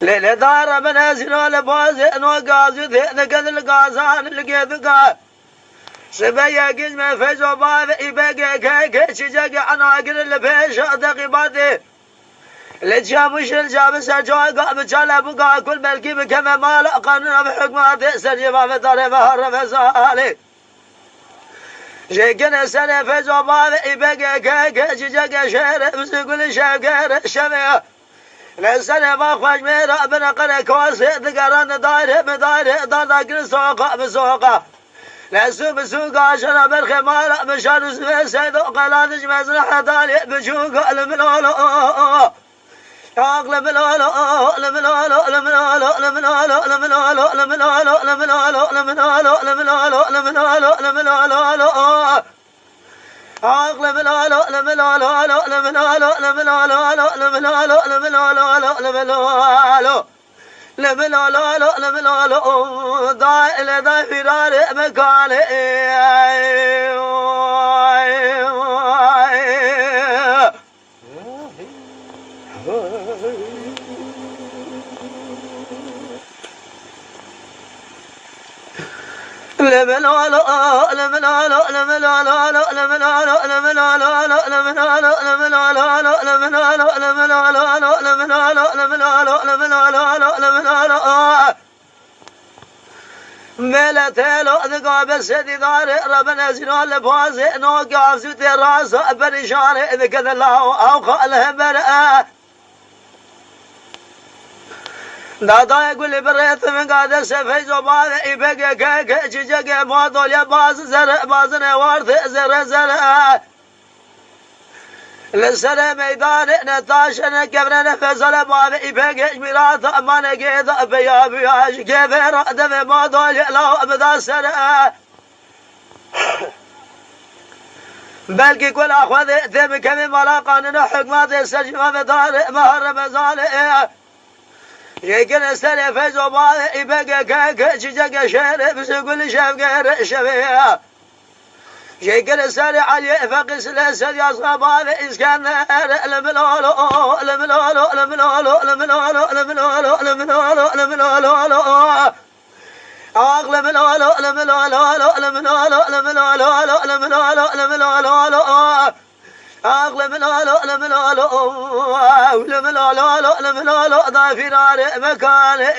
لدار من أزنا لباز إنو غازو ذكر الغازان لقيتك سبيا قزم فيزو باب إبقى كيك شجاق عناقر اللبيش دقيباتي لتشامش الجاب سجوا قاب تشالا بقى كل ملكي بكما مال قانون بحكمات سجبا في طريق هرم سالي شكنا سنة فيزو باب إبقى كيك شجاق شهر بسكول شاقر الشمية لسنة ما خوش ميرا بنقر كواسي ذكران داير بداير دار سوقا بسوقا لسو بسوقا شنا بالخمار بشار سيد قلادش مزرحة دالي بشوقا الملولو أغلب الملولو الملولو الملولو الملولو الملولو الملولو الملولو الملولو الملولو الملولو الملولو أغلب الملولو الملولو الملولو الملولو الملولو الملولو الملولو الملولو ضايل ضاي فرار مكاني الملولو الملولو الملولو الملولو الملولو الملولو الملولو الملولو الملولو الملولو الملولو الملولو الملولو ملتلو ذقاب سدي دار ربنا زنال لباز نوقف زوت راس برشان اذا كذا الله او خاله برأ دادا يقول لي بريت من قادر سفيز وبعض يبقى كاك جيجاك موضوع يا باز زرع بازنا وارث زرع زرع لسنا ميدان نتاشنا كبرنا فزل باب يبقى ميراث ما نقيد بيا بياش كيف رأد في موضوع لا أبدا سرع بلكي كل أخوذ ثم كم ملاقان حكمات السجمة في دار مهر مزالئ يمكن استنى فيزو بعض يبقى كاك جيجاك شهر بس كل شاف غير شبيه يمكن استنى علي فقس لسد يصغى بعض إسكان الملولو الملولو الملولو الملولو الملولو الملولو الملولو أغلب الملولو الملولو الملولو الملولو الملولو الملولو أغلب الملولو الملولو الملولو الملولو ضافي نار مكاني